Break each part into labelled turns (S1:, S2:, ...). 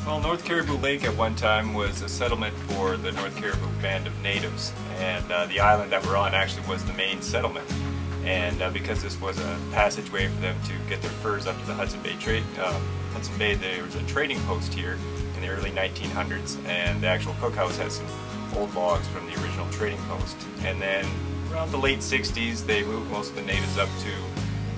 S1: Well, North Caribou Lake at one time was a settlement for the North Caribou band of natives, and the island that we're on actually was the main settlement. And because this was a passageway for them to get their furs up to the Hudson Bay there was a trading post here in the early 1900s, and the actual cookhouse has some old logs from the original trading post. And then around the late 60s, they moved most of the natives up to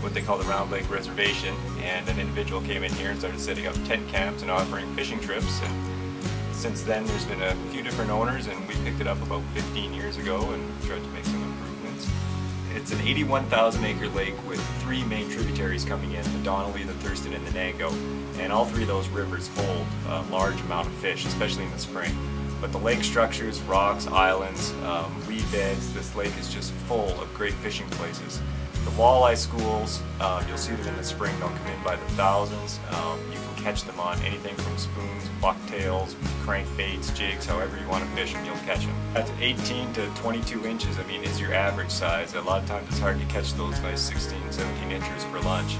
S1: what they call the Round Lake Reservation, and an individual came in here and started setting up tent camps and offering fishing trips. And since then there's been a few different owners, and we picked it up about 15 years ago and tried to make some improvements. It's an 81,000 acre lake with three main tributaries coming in, the Donnelly, the Thurston, and the Nango. And all three of those rivers hold a large amount of fish, especially in the spring. But the lake structures, rocks, islands, weed beds, this lake is just full of great fishing places. The walleye schools, you'll see them in the spring, they'll come in by the thousands. You can catch them on anything from spoons, bucktails, crankbaits, jigs, however you want to fish them, you'll catch them. At 18 to 22 inches, I mean, is your average size. A lot of times it's hard to catch those nice 16, 17 inches for lunch.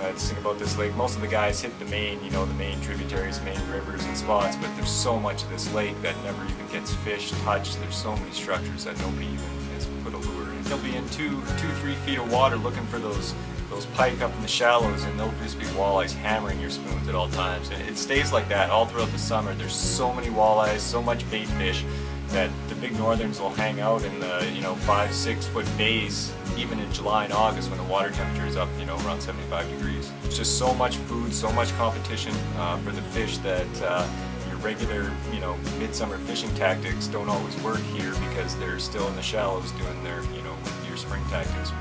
S1: That's the thing about this lake, most of the guys hit the main, the main tributaries, main rivers and spots, but there's so much of this lake that never even gets fished, touched. There's so many structures that nobody even has put a lure in. They'll be in 2-3 feet of water looking for those pike up in the shallows, and there'll just be walleyes hammering your spoons at all times. And it stays like that all throughout the summer. There's so many walleyes, so much bait fish, that the big northerns will hang out in the 5-6 foot bays even in July and August when the water temperature is up around 75 degrees. It's just so much food, so much competition for the fish that your regular midsummer fishing tactics don't always work here, because they're still in the shallows doing their your spring tactics.